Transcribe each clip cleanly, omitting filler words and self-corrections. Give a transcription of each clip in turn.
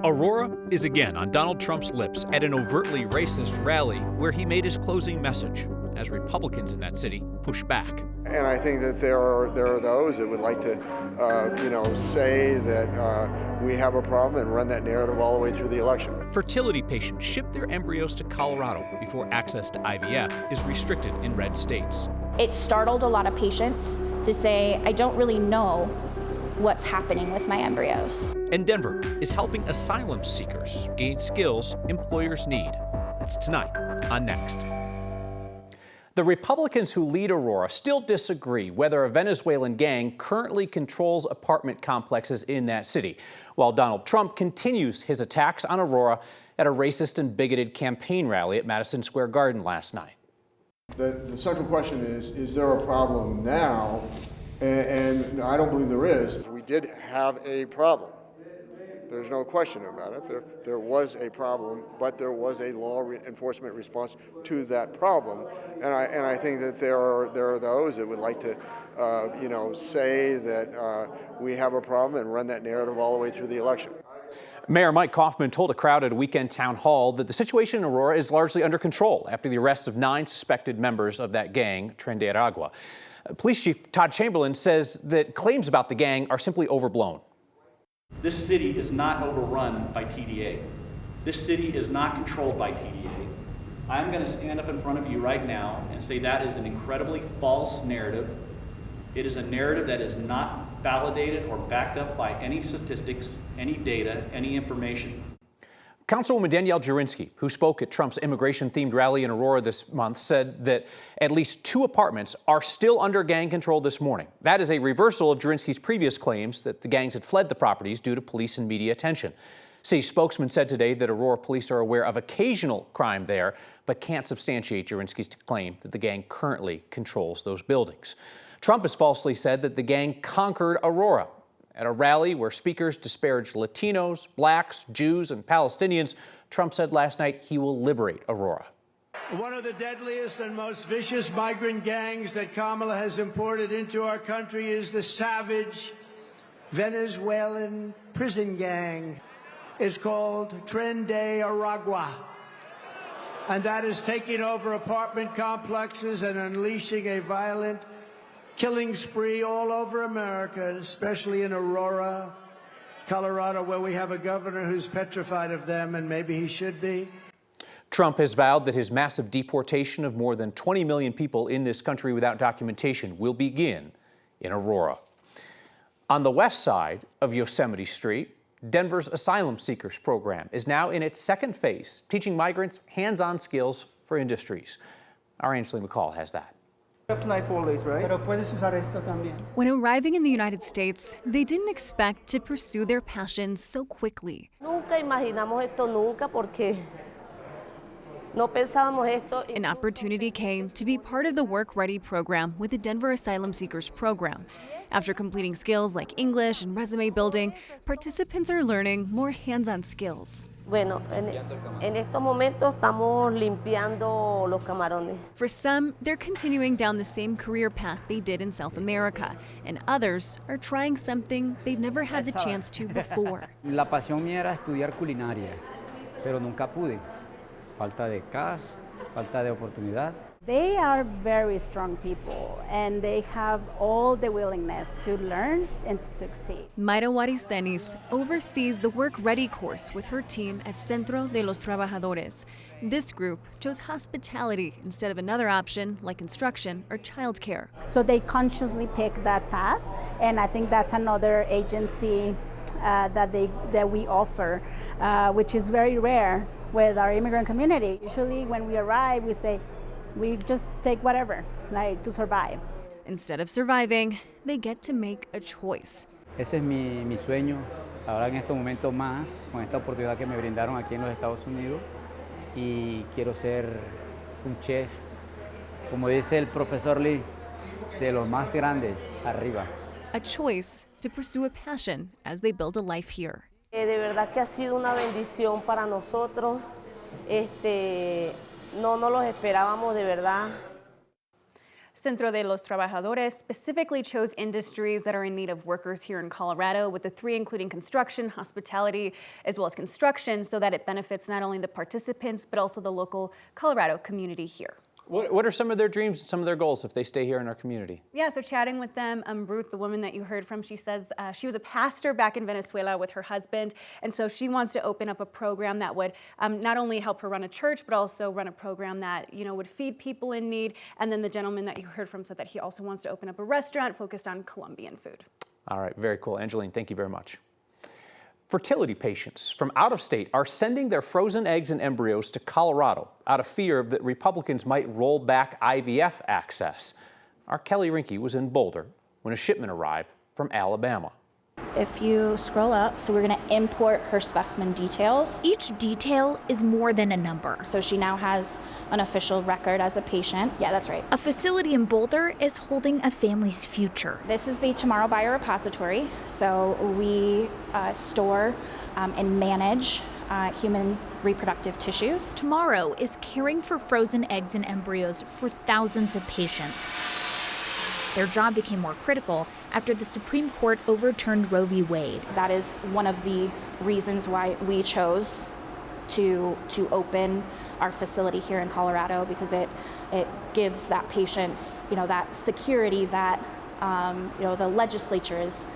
Aurora is again on Donald Trump's lips at an overtly racist rally where he made his closing message as Republicans in that city push back. And I think that there are those that would like to, say that we have a problem and run that narrative all the way through the election. Fertility patients ship their embryos to Colorado before access to IVF is restricted in red states. It startled a lot of patients to say, I don't really know what's happening with my embryos. And Denver is helping asylum seekers gain skills employers need. That's tonight on Next. The Republicans who lead Aurora still disagree whether a Venezuelan gang currently controls apartment complexes in that city, while Donald Trump continues his attacks on Aurora at a racist and bigoted campaign rally at Madison Square Garden last night. The central question is there a problem now? And I don't believe there is. We did have a problem. There's no question about it. There was a problem, but there was a law enforcement response to that problem. And I think that there are those that would like to, say that we have a problem and run that narrative all the way through the election. Mayor Mike Kaufman told a crowd at a weekend town hall that the situation in Aurora is largely under control after the arrest of 9 suspected members of that gang, Tren de Aragua. Police Chief Todd Chamberlain says that claims about the gang are simply overblown. This city is not overrun by TDA. This city is not controlled by TDA. I'm going to stand up in front of you right now and say that is an incredibly false narrative. It is a narrative that is not validated or backed up by any statistics, any data, any information. Councilwoman Danielle Jurinsky, who spoke at Trump's immigration-themed rally in Aurora this month, said that at least 2 apartments are still under gang control this morning. That is a reversal of Jurinsky's previous claims that the gangs had fled the properties due to police and media attention. City spokesman said today that Aurora police are aware of occasional crime there, but can't substantiate Jurinsky's claim that the gang currently controls those buildings. Trump has falsely said that the gang conquered Aurora. At a rally where speakers disparaged Latinos, blacks, Jews, and Palestinians, Trump said last night he will liberate Aurora. One of the deadliest and most vicious migrant gangs that Kamala has imported into our country is the savage Venezuelan prison gang. It's called Tren de Aragua. And that is taking over apartment complexes and unleashing a violent killing spree all over America, especially in Aurora, Colorado, where we have a governor who's petrified of them, and maybe he should be. Trump has vowed that his massive deportation of more than 20 million people in this country without documentation will begin in Aurora. On the west side of Yosemite Street, Denver's Asylum Seekers program is now in its second phase, teaching migrants hands-on skills for industries. Our Angeline McCall has that. When arriving in the United States, they didn't expect to pursue their passions so quickly. An opportunity came to be part of the Work Ready program with the Denver Asylum Seekers program. After completing skills like English and resume building, participants are learning more hands-on skills. For some, they're continuing down the same career path they did in South America, and others are trying something they've never had the chance to before. La pasión mía era estudiar culinaria, pero nunca pude. Falta de casa, falta de oportunidad. They are very strong people, and they have all the willingness to learn and to succeed. Mayra Juarez oversees the Work Ready course with her team at Centro de los Trabajadores. This group chose hospitality instead of another option like construction or childcare. So they consciously pick that path, and I think that's another agency that we offer, which is very rare with our immigrant community. Usually when we arrive, we say, we just take whatever, like to survive. Instead of surviving, they get to make a choice. Ese es mi sueño, ahora en estos momentos más, con esta oportunidad que me brindaron aquí en los Estados Unidos, y quiero ser un chef, como dice el profesor Lee, de los más grandes, arriba. A choice to pursue a passion as they build a life here. De verdad que ha sido una bendición para nosotros. No nos los esperábamos de verdad. Centro de los Trabajadores specifically chose industries that are in need of workers here in Colorado, with the three including construction, hospitality, as well as construction, so that it benefits not only the participants, but also the local Colorado community here. What are some of their dreams and some of their goals if they stay here in our community? Yeah, so chatting with them, Ruth, the woman that you heard from, she says she was a pastor back in Venezuela with her husband, and so she wants to open up a program that would not only help her run a church, but also run a program that, you know, would feed people in need. And then the gentleman that you heard from said that he also wants to open up a restaurant focused on Colombian food. All right, very cool. Angeline, thank you very much. Fertility patients from out of state are sending their frozen eggs and embryos to Colorado out of fear that Republicans might roll back IVF access. Our Kelly Rinke was in Boulder when a shipment arrived from Alabama. If you scroll up, so we're going to import her specimen details. Each detail is more than a number. So she now has an official record as a patient. Yeah, that's right. A facility in Boulder is holding a family's future. This is the Tomorrow Biorepository. So we store and manage human reproductive tissues. Tomorrow is caring for frozen eggs and embryos for thousands of patients. Their job became more critical after the Supreme Court overturned Roe v. Wade. That is one of the reasons why we chose to open our facility here in Colorado, because it gives that patients, you know, that security that you know, the legislature is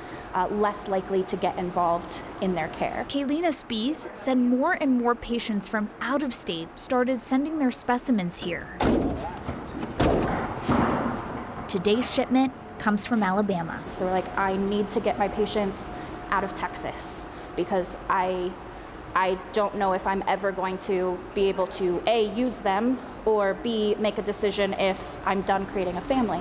less likely to get involved in their care. Kaylina Spees said more and more patients from out of state started sending their specimens here. Today's shipment comes from Alabama. So we're like, I need to get my patients out of Texas because I don't know if I'm ever going to be able to A, use them, or B, make a decision if I'm done creating a family.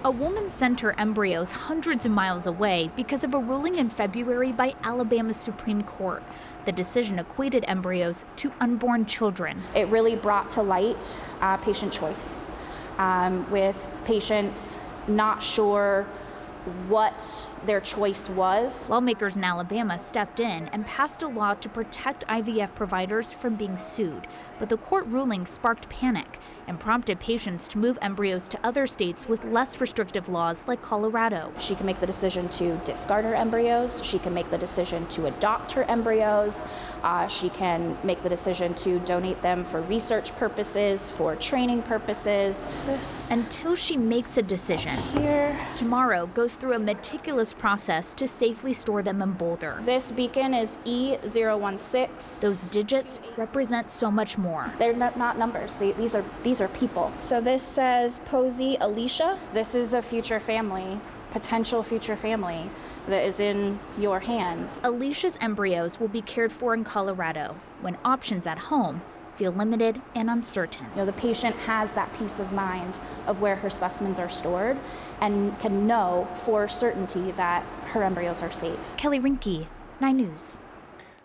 A woman sent her embryos hundreds of miles away because of a ruling in February by Alabama's Supreme Court. The decision equated embryos to unborn children. It really brought to light patient choice, with patients not sure what their choice was. Lawmakers in Alabama stepped in and passed a law to protect IVF providers from being sued, but the court ruling sparked panic and prompted patients to move embryos to other states with less restrictive laws like Colorado. She can make the decision to discard her embryos. She can make the decision to adopt her embryos. She can make the decision to donate them for research purposes, for training purposes. Until she makes a decision. Here. Tomorrow goes through a meticulous process to safely store them in Boulder. This beacon is E016. Those digits represent so much more. They're not numbers. These are people. So this says Posey Alicia. This is a future family, potential future family that is in your hands. Alicia's embryos will be cared for in Colorado when options at home feel limited and uncertain. You know, the patient has that peace of mind of where her specimens are stored and can know for certainty that her embryos are safe. Kelly Rinke, 9 News.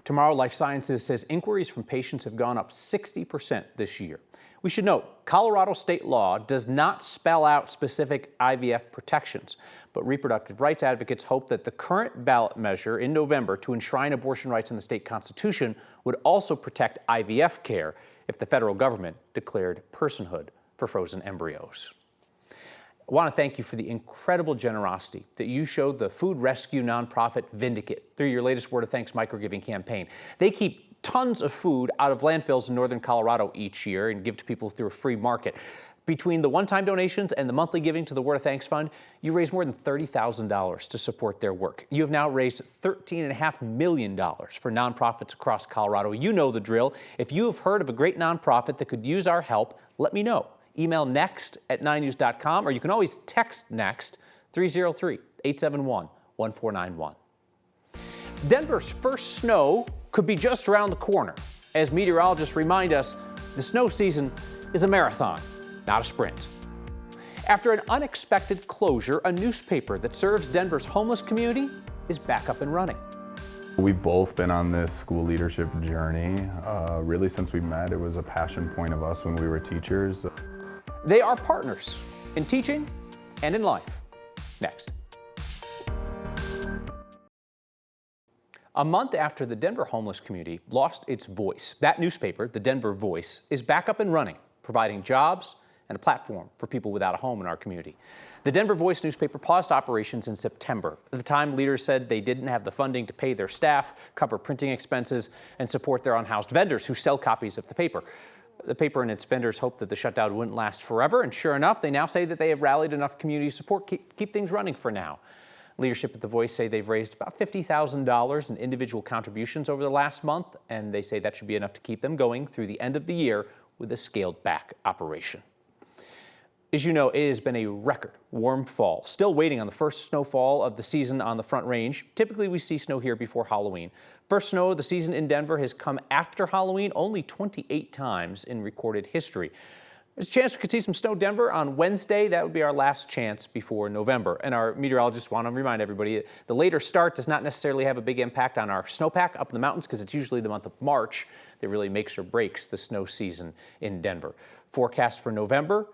Tomorrow Life Sciences says inquiries from patients have gone up 60% this year. We should note, Colorado state law does not spell out specific IVF protections, but reproductive rights advocates hope that the current ballot measure in November to enshrine abortion rights in the state constitution would also protect IVF care if the federal government declared personhood for frozen embryos. I want to thank you for the incredible generosity that you showed the food rescue nonprofit Vindicate through your latest Word of Thanks microgiving campaign. They keep tons of food out of landfills in northern Colorado each year and give to people through a free market. Between the one-time donations and the monthly giving to the Word of Thanks Fund, you raised more than $30,000 to support their work. You have now raised $13.5 million for nonprofits across Colorado. You know the drill. If you have heard of a great nonprofit that could use our help, let me know. Email next@9news.com, or you can always text NEXT 303-871-1491. Denver's first snow could be just around the corner. As meteorologists remind us, the snow season is a marathon, not a sprint. After an unexpected closure, a newspaper that serves Denver's homeless community is back up and running. We've both been on this school leadership journey really since we met. It was a passion point of us when we were teachers. They are partners in teaching and in life. Next. A month after the Denver homeless community lost its voice, that newspaper, the Denver Voice, is back up and running, providing jobs and a platform for people without a home in our community. The Denver Voice newspaper paused operations in September. At the time, leaders said they didn't have the funding to pay their staff, cover printing expenses, and support their unhoused vendors who sell copies of the paper. The paper and its vendors hoped that the shutdown wouldn't last forever, and sure enough, they now say that they have rallied enough community support to keep things running for now. Leadership at The Voice say they've raised about $50,000 in individual contributions over the last month, and they say that should be enough to keep them going through the end of the year with a scaled-back operation. As you know, it has been a record warm fall. Still waiting on the first snowfall of the season on the Front Range. Typically, we see snow here before Halloween. First snow of the season in Denver has come after Halloween only 28 times in recorded history. There's a chance we could see some snow Denver on Wednesday. That would be our last chance before November. And our meteorologists want to remind everybody the later start does not necessarily have a big impact on our snowpack up in the mountains because it's usually the month of March that really makes or breaks the snow season in Denver. Forecast for November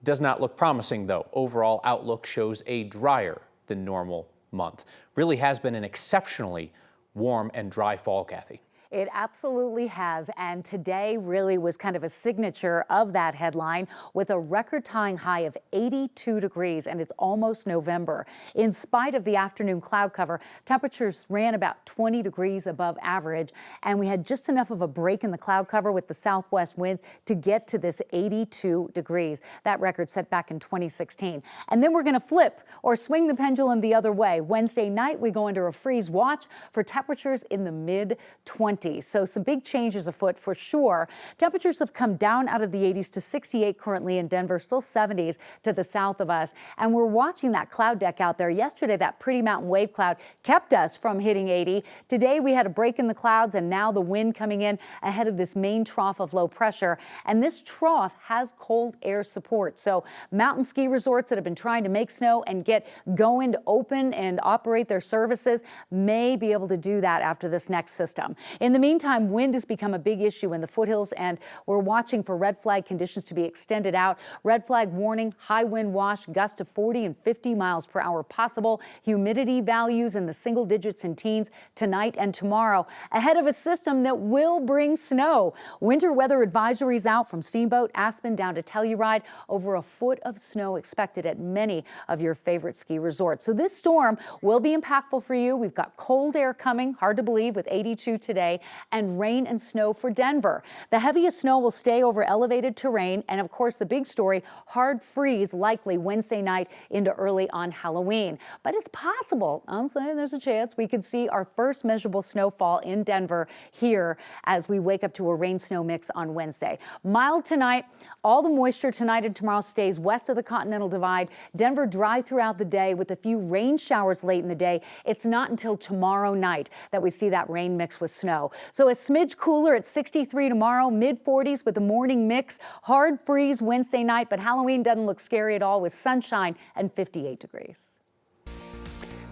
does not look promising, though. Overall outlook shows a drier than normal month. Really has been an exceptionally warm and dry fall, Kathy. It absolutely has, and today really was kind of a signature of that headline with a record-tying high of 82 degrees, and it's almost November. In spite of the afternoon cloud cover, temperatures ran about 20 degrees above average, and we had just enough of a break in the cloud cover with the southwest winds to get to this 82 degrees. That record set back in 2016. And then we're going to flip or swing the pendulum the other way. Wednesday night, we go under a freeze watch for temperatures in the mid-20s. So some big changes afoot for sure. Temperatures have come down out of the 80s to 68 currently in Denver, still 70s to the south of us. And we're watching that cloud deck out there. Yesterday, that pretty mountain wave cloud kept us from hitting 80. Today, we had a break in the clouds, and now the wind coming in ahead of this main trough of low pressure. And this trough has cold air support. So mountain ski resorts that have been trying to make snow and get going to open and operate their services may be able to do that after this next system. In the meantime, wind has become a big issue in the foothills, and we're watching for red flag conditions to be extended out. Red flag warning, high wind wash, gusts of 40 and 50 miles per hour possible. Humidity values in the single digits and teens tonight and tomorrow, ahead of a system that will bring snow. Winter weather advisories out from Steamboat, Aspen down to Telluride. Over a foot of snow expected at many of your favorite ski resorts. So this storm will be impactful for you. We've got cold air coming, hard to believe, with 82 today, and rain and snow for Denver. The heaviest snow will stay over elevated terrain, and of course the big story, hard freeze likely Wednesday night into early on Halloween. But it's possible, I'm saying there's a chance we could see our first measurable snowfall in Denver here as we wake up to a rain-snow mix on Wednesday. Mild tonight, all the moisture tonight and tomorrow stays west of the Continental Divide. Denver dry throughout the day with a few rain showers late in the day. It's not until tomorrow night that we see that rain mix with snow. So a smidge cooler at 63 tomorrow, mid-40s with a morning mix. Hard freeze Wednesday night, but Halloween doesn't look scary at all with sunshine and 58 degrees.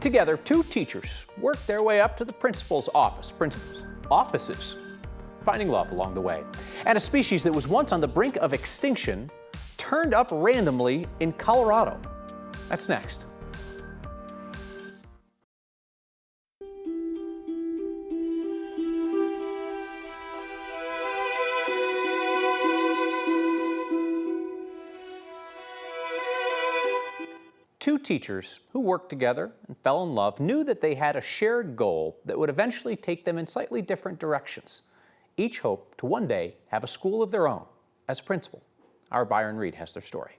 Together, two teachers worked their way up to the principal's offices, finding love along the way. And a species that was once on the brink of extinction turned up randomly in Colorado. That's next. Two teachers who worked together and fell in love knew that they had a shared goal that would eventually take them in slightly different directions. Each hoped to one day have a school of their own as principal. Our Byron Reed has their story.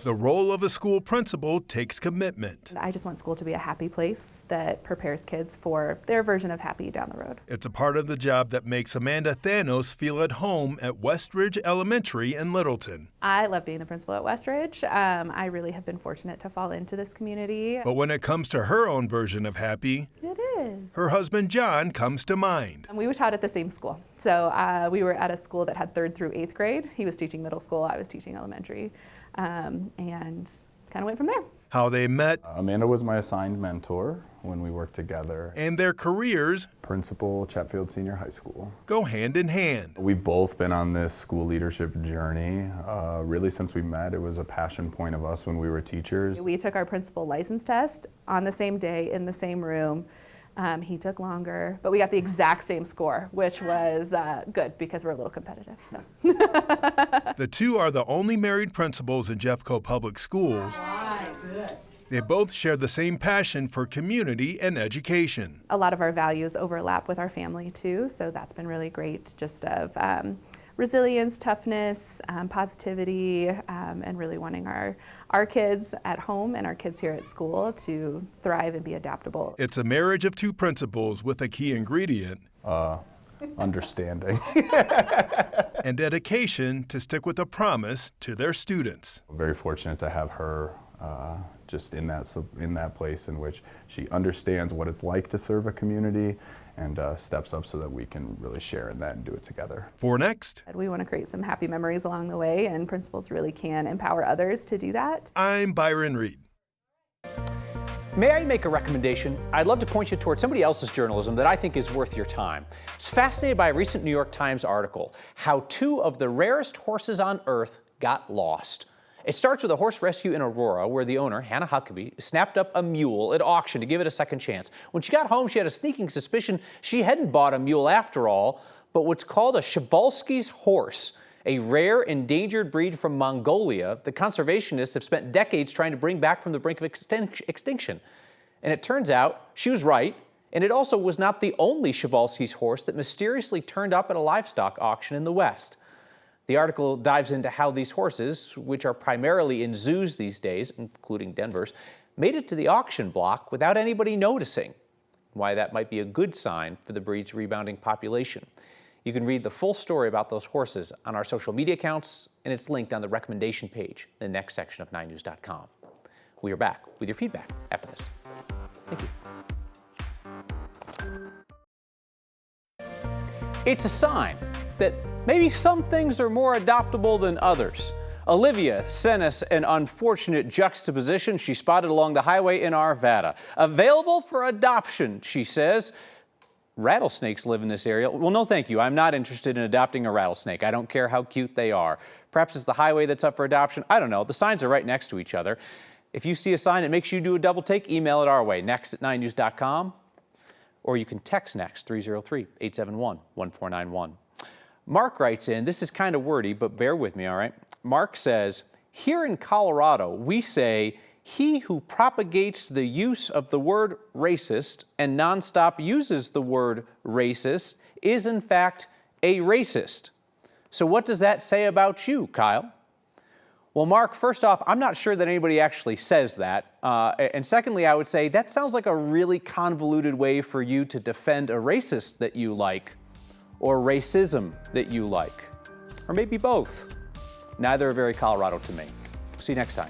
The role of a school principal takes commitment. I just want school to be a happy place that prepares kids for their version of happy down the road. It's a part of the job that makes Amanda Thanos feel at home at Westridge Elementary in Littleton. I love being the principal at Westridge. I really have been fortunate to fall into this community. But when it comes to her own version of happy, it is. Her husband John comes to mind. We were taught at the same school. So we were at a school that had 3rd through 8th grade. He was teaching middle school, I was teaching elementary. And kind of went from there. How they met. Amanda was my assigned mentor when we worked together. And their careers, principal, Chatfield Senior High School, go hand in hand. We've both been on this school leadership journey. Really since we met, it was a passion point of us when we were teachers. We took our principal license test on the same day in the same room. He took longer, but we got the exact same score, which was good because we're a little competitive. So. The two are the only married principals in Jeffco Public Schools. They both share the same passion for community and education. A lot of our values overlap with our family too, so that's been really great, just of resilience, toughness, positivity, and really wanting our kids at home and our kids here at school to thrive and be adaptable. It's a marriage of two principles with a key ingredient. Understanding. And dedication to stick with a promise to their students. Very fortunate to have her just in that place in which she understands what it's like to serve a community and steps up so that we can really share in that and do it together. For next, we want to create some happy memories along the way, and principals really can empower others to do that. I'm Byron Reed. May I make a recommendation? I'd love to point you toward somebody else's journalism that I think is worth your time. I was fascinated by a recent New York Times article, how 2 of the rarest horses on earth got lost. It starts with a horse rescue in Aurora where the owner, Hannah Huckabee, snapped up a mule at auction to give it a second chance. When she got home, she had a sneaking suspicion she hadn't bought a mule after all, but what's called a Przewalski's horse, a rare endangered breed from Mongolia that conservationists have spent decades trying to bring back from the brink of extinction. And it turns out she was right, and it also was not the only Przewalski's horse that mysteriously turned up at a livestock auction in the West. The article dives into how these horses, which are primarily in zoos these days, including Denver's, made it to the auction block without anybody noticing, why that might be a good sign for the breed's rebounding population. You can read the full story about those horses on our social media accounts, and it's linked on the recommendation page in the next section of 9news.com. We are back with your feedback after this. Thank you. It's a sign that maybe some things are more adoptable than others. Olivia sent us an unfortunate juxtaposition she spotted along the highway in Arvada. Available for adoption, she says. Rattlesnakes live in this area. Well, no thank you. I'm not interested in adopting a rattlesnake. I don't care how cute they are. Perhaps it's the highway that's up for adoption. I don't know. The signs are right next to each other. If you see a sign that makes you do a double take, email it our way, next@9news.com. Or you can text next, 303-871-1491. Mark writes in, this is kind of wordy, but bear with me, all right? Mark says, here in Colorado, we say, he who propagates the use of the word racist and nonstop uses the word racist is in fact a racist. So what does that say about you, Kyle? Well, Mark, first off, I'm not sure that anybody actually says that. And secondly, I would say that sounds like a really convoluted way for you to defend a racist that you like, or racism that you like, or maybe both. Neither are very Colorado to me. See you next time.